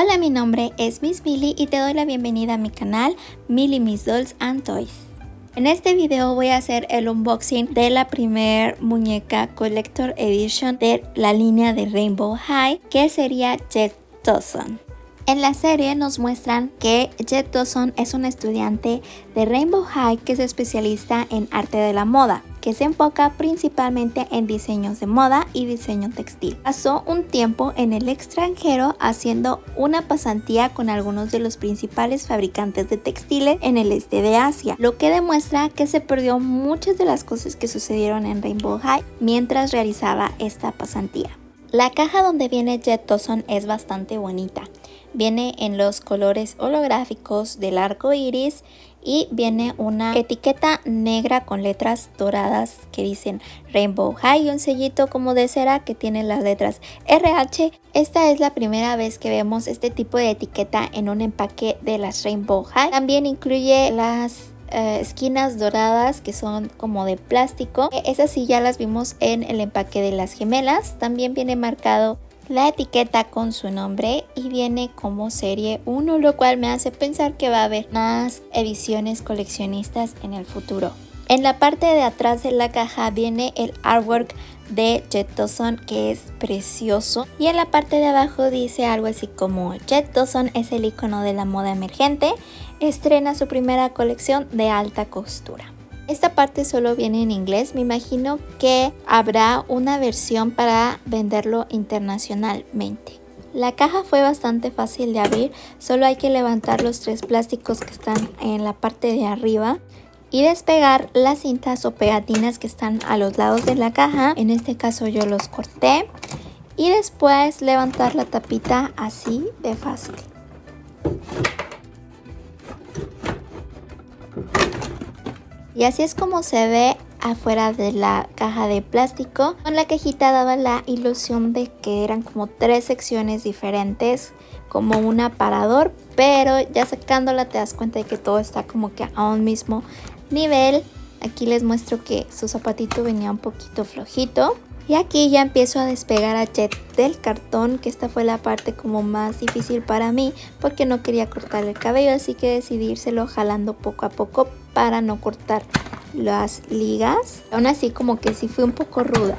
Hola, mi nombre es Miss Millie y te doy la bienvenida a mi canal Millie Miss Dolls and Toys. En este video voy a hacer el unboxing de la primer muñeca Collector Edition de la línea de Rainbow High, que sería Jet Dawson. En la serie nos muestran que Jet Dawson es un estudiante de Rainbow High que es especialista en arte de la moda, que se enfoca principalmente en diseños de moda y diseño textil. Pasó un tiempo en el extranjero haciendo una pasantía con algunos de los principales fabricantes de textiles en el este de Asia, lo que demuestra que se perdió muchas de las cosas que sucedieron en Rainbow High mientras realizaba esta pasantía. La caja donde viene Jet Dawson es bastante bonita. Viene en los colores holográficos del arco iris y viene una etiqueta negra con letras doradas que dicen Rainbow High y un sellito como de cera que tiene las letras RH. Esta es la primera vez que vemos este tipo de etiqueta en un empaque de las Rainbow High. También incluye las esquinas doradas que son como de plástico. Esas sí ya las vimos en el empaque de las gemelas. También viene marcado la etiqueta con su nombre y viene como serie 1, lo cual me hace pensar que va a haber más ediciones coleccionistas en el futuro. En la parte de atrás de la caja viene el artwork de Jet Dawson, que es precioso, y en la parte de abajo dice algo así como: Jet Dawson es el icono de la moda emergente, estrena su primera colección de alta costura. Esta parte solo viene en inglés, me imagino que habrá una versión para venderlo internacionalmente. La caja fue bastante fácil de abrir, solo hay que levantar los 3 plásticos que están en la parte de arriba y despegar las cintas o pegatinas que están a los lados de la caja. En este caso yo los corté y después levantar la tapita así de fácil. Y así es como se ve afuera de la caja de plástico. Con la cajita daba la ilusión de que eran como 3 secciones diferentes, como un aparador, pero ya sacándola te das cuenta de que todo está como que a un mismo nivel. Aquí les muestro que su zapatito venía un poquito flojito. Y aquí ya empiezo a despegar a Jet del cartón, que esta fue la parte como más difícil para mí porque no quería cortar el cabello, así que decidí írselo jalando poco a poco para no cortar las ligas. Aún así como que sí fue un poco ruda.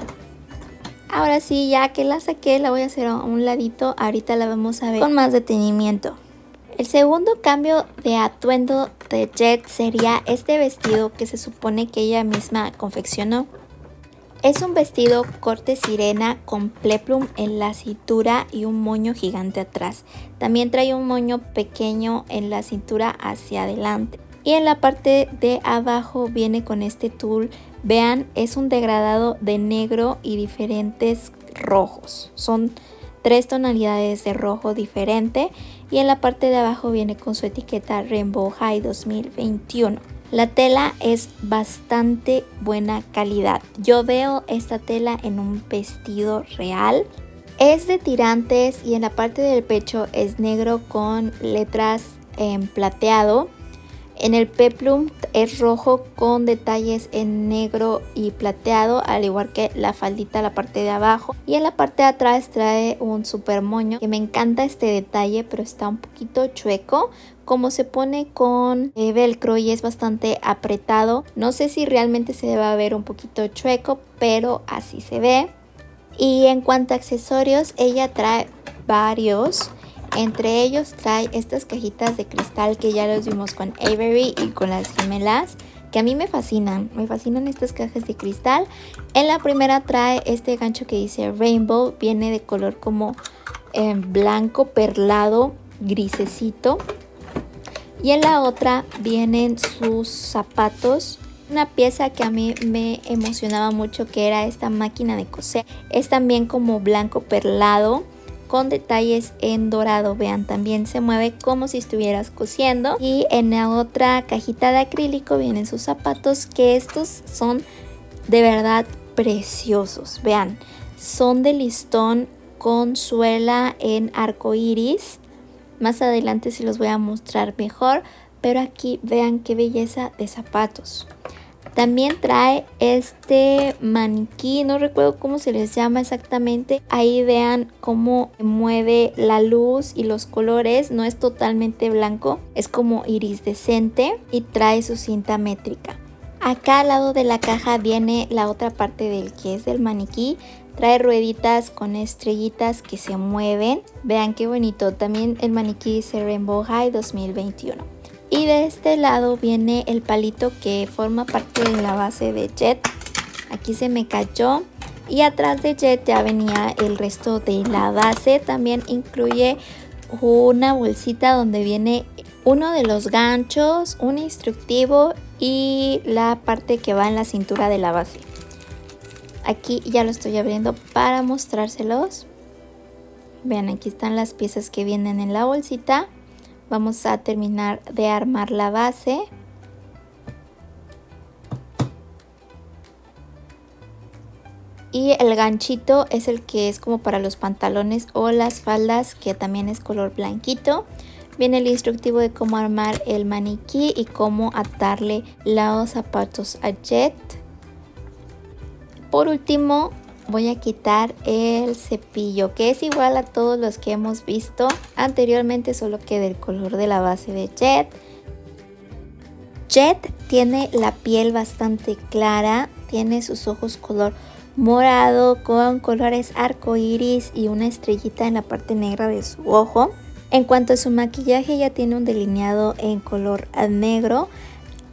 Ahora sí, ya que la saqué, la voy a hacer a un ladito. Ahorita la vamos a ver con más detenimiento. El segundo cambio de atuendo de Jet sería este vestido que se supone que ella misma confeccionó. Es un vestido corte sirena con peplum en la cintura y un moño gigante atrás. También trae un moño pequeño en la cintura hacia adelante. Y en la parte de abajo viene con este tul. Vean, es un degradado de negro y diferentes rojos. Son 3 tonalidades de rojo diferente. Y en la parte de abajo viene con su etiqueta Rainbow High 2021. La tela es bastante buena calidad. Yo veo esta tela en un vestido real. Es de tirantes y en la parte del pecho es negro con letras en plateado. En el peplum es rojo con detalles en negro y plateado, al igual que la faldita, la parte de abajo. Y en la parte de atrás trae un super moño, que me encanta este detalle, pero está un poquito chueco. Como se pone con velcro y es bastante apretado, no sé si realmente se debe ver un poquito chueco, pero así se ve. Y en cuanto a accesorios, ella trae varios. Entre ellos trae estas cajitas de cristal que ya los vimos con Avery y con las gemelas, que a mí me fascinan estas cajas de cristal. En la primera trae este gancho que dice Rainbow, viene de color como blanco perlado grisecito. Y en la otra vienen sus zapatos. Una pieza que a mí me emocionaba mucho, que era esta máquina de coser. Es también como blanco perlado con detalles en dorado. Vean, también se mueve como si estuvieras cosiendo. Y en la otra cajita de acrílico vienen sus zapatos, que estos son de verdad preciosos. Vean, son de listón con suela en arco iris. Más adelante se los voy a mostrar mejor, pero aquí vean qué belleza de zapatos. También trae este maniquí, no recuerdo cómo se les llama exactamente. Ahí vean cómo mueve la luz y los colores. No es totalmente blanco, es como iridiscente y trae su cinta métrica. Acá al lado de la caja viene la otra parte del que es del maniquí. Trae rueditas con estrellitas que se mueven. Vean qué bonito. También el maniquí dice Rainbow High 2021. Y de este lado viene el palito que forma parte de la base de Jet. Aquí se me cayó. Y atrás de Jet ya venía el resto de la base. También incluye una bolsita donde viene uno de los ganchos, un instructivo y la parte que va en la cintura de la base. Aquí ya lo estoy abriendo para mostrárselos. Vean, aquí están las piezas que vienen en la bolsita. Vamos a terminar de armar la base. Y el ganchito es el que es como para los pantalones o las faldas, que también es color blanquito. Viene el instructivo de cómo armar el maniquí y cómo atarle los zapatos a Jet. Por último, voy a quitar el cepillo, que es igual a todos los que hemos visto anteriormente, solo que del color de la base de Jet. Jet tiene la piel bastante clara, tiene sus ojos color morado con colores arcoíris y una estrellita en la parte negra de su ojo. En cuanto a su maquillaje, ya tiene un delineado en color negro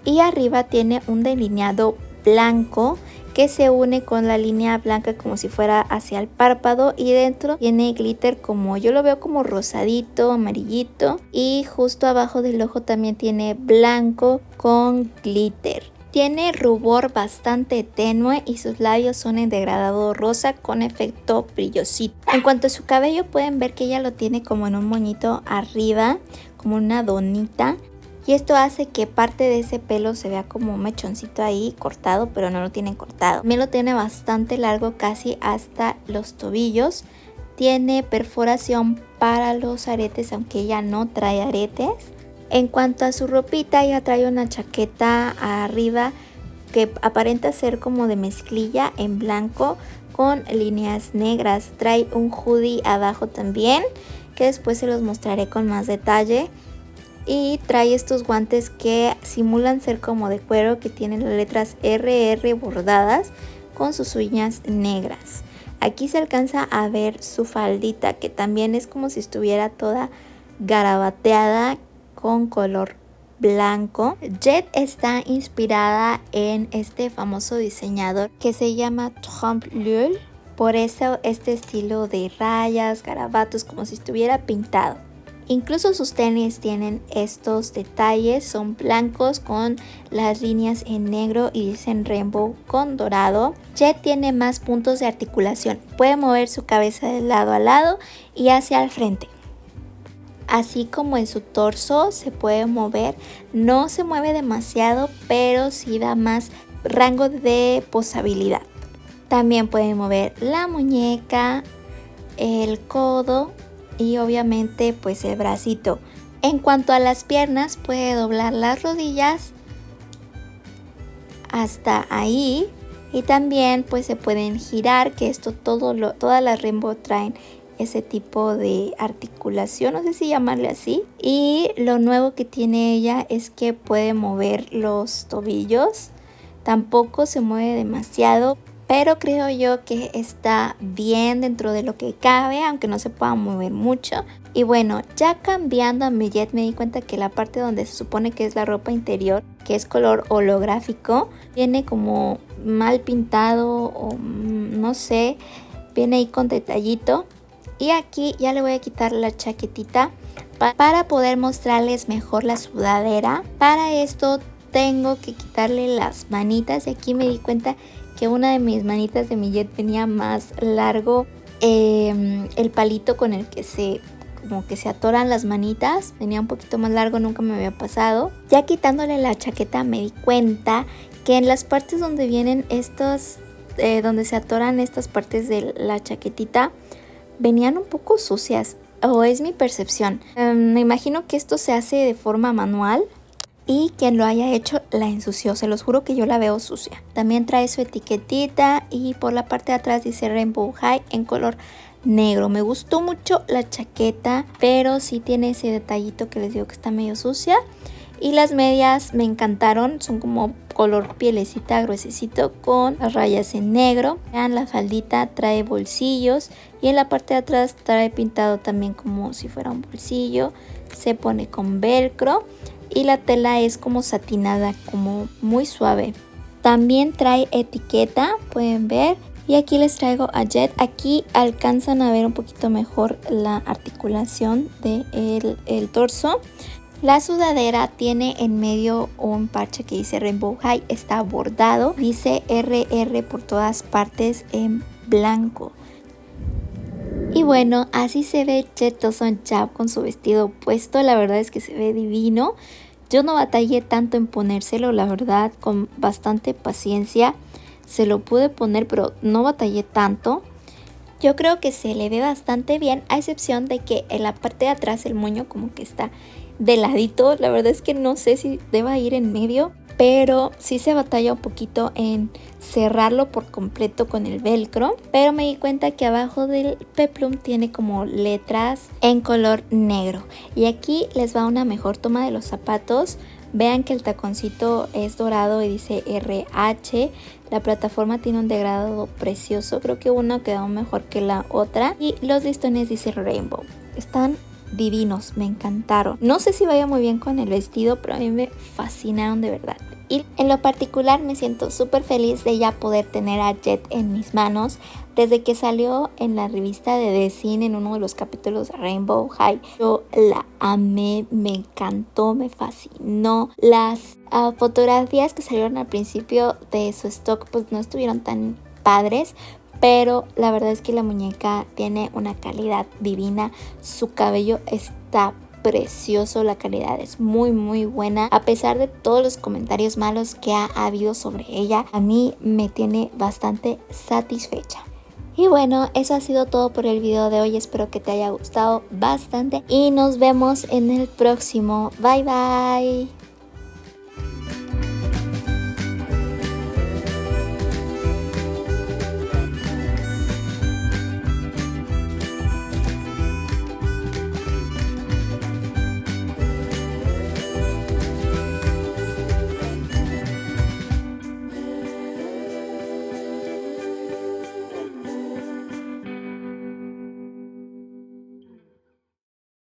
y arriba tiene un delineado blanco que se une con la línea blanca como si fuera hacia el párpado, y dentro tiene glitter, como yo lo veo, como rosadito, amarillito, y justo abajo del ojo también tiene blanco con glitter. Tiene rubor bastante tenue y sus labios son en degradado rosa con efecto brillosito. En cuanto a su cabello, pueden ver que ella lo tiene como en un moñito arriba, como una donita. Y esto hace que parte de ese pelo se vea como un mechoncito ahí cortado, pero no lo tiene cortado. También lo tiene bastante largo, casi hasta los tobillos. Tiene perforación para los aretes, aunque ella no trae aretes. En cuanto a su ropita, ella trae una chaqueta arriba que aparenta ser como de mezclilla en blanco con líneas negras. Trae un hoodie abajo también, que después se los mostraré con más detalle. Y trae estos guantes que simulan ser como de cuero, que tienen las letras RR bordadas con sus uñas negras. Aquí se alcanza a ver su faldita, que también es como si estuviera toda garabateada con color blanco. Jet está inspirada en este famoso diseñador que se llama Trompe l'Oeil. Por eso este estilo de rayas, garabatos, como si estuviera pintado. Incluso sus tenis tienen estos detalles, son blancos con las líneas en negro y dicen Rainbow con dorado. Jet tiene más puntos de articulación, puede mover su cabeza de lado a lado y hacia el frente. Así como en su torso se puede mover, no se mueve demasiado, pero sí da más rango de posabilidad. También puede mover la muñeca, el codo y obviamente pues el bracito. En cuanto a las piernas, puede doblar las rodillas hasta ahí y también pues se pueden girar, que esto todas las Rainbow traen ese tipo de articulación, no sé si llamarle así. Y lo nuevo que tiene ella es que puede mover los tobillos, tampoco se mueve demasiado, pero creo yo que está bien dentro de lo que cabe, aunque no se pueda mover mucho. Y bueno, ya cambiando a mi Jet, me di cuenta que la parte donde se supone que es la ropa interior, que es color holográfico, viene como mal pintado o no sé, viene ahí con detallito. Y aquí ya le voy a quitar la chaquetita para poder mostrarles mejor la sudadera. Para esto tengo que quitarle las manitas y aquí me di cuenta que una de mis manitas de mi Jet tenía más largo el palito con el que se atoran las manitas, tenía un poquito más largo, nunca me había pasado. Ya quitándole la chaqueta me di cuenta que en las partes donde vienen estos, donde se atoran estas partes de la chaquetita, venían un poco sucias, o es mi percepción. Me imagino que esto se hace de forma manual. y quien lo haya hecho la ensució, se los juro que yo la veo sucia. También trae su etiquetita y por la parte de atrás dice Rainbow High en color negro. Me gustó mucho la chaqueta, pero sí tiene ese detallito que les digo que está medio sucia. Y las medias me encantaron, son como color pielecita gruesecito con las rayas en negro. Vean, la faldita trae bolsillos y en la parte de atrás trae pintado también como si fuera un bolsillo. Se pone con velcro y la tela es como satinada, como muy suave. También trae etiqueta, pueden ver. Y aquí les traigo a Jet. Aquí alcanzan a ver un poquito mejor la articulación del torso. La sudadera tiene en medio un parche que dice Rainbow High, está bordado, dice RR por todas partes en blanco. Y bueno, así se ve Jet Dawson ya con su vestido puesto, la verdad es que se ve divino. Yo no batallé tanto en ponérselo, la verdad, con bastante paciencia se lo pude poner, pero no batallé tanto. Yo creo que se le ve bastante bien, a excepción de que en la parte de atrás el moño como que está de ladito. La verdad es que no sé si deba ir en medio, pero sí se batalla un poquito en cerrarlo por completo con el velcro. Pero me di cuenta que abajo del peplum tiene como letras en color negro. Y aquí les va una mejor toma de los zapatos. Vean que el taconcito es dorado y dice RH. La plataforma tiene un degradado precioso. Creo que uno quedó mejor que la otra. Y los listones dice Rainbow. Están divinos, me encantaron. No sé si vaya muy bien con el vestido, pero a mí me fascinaron de verdad. Y en lo particular me siento súper feliz de ya poder tener a Jet en mis manos. Desde que salió en la revista de The Scene en uno de los capítulos de Rainbow High, yo la amé, me encantó, me fascinó. Las fotografías que salieron al principio de su stock pues no estuvieron tan padres, pero la verdad es que la muñeca tiene una calidad divina. Su cabello está precioso, la calidad es muy buena. A pesar de todos los comentarios malos que ha habido sobre ella, a mí me tiene bastante satisfecha. Y bueno, eso ha sido todo por el video de hoy. Espero que te haya gustado bastante y nos vemos en el próximo. Bye bye.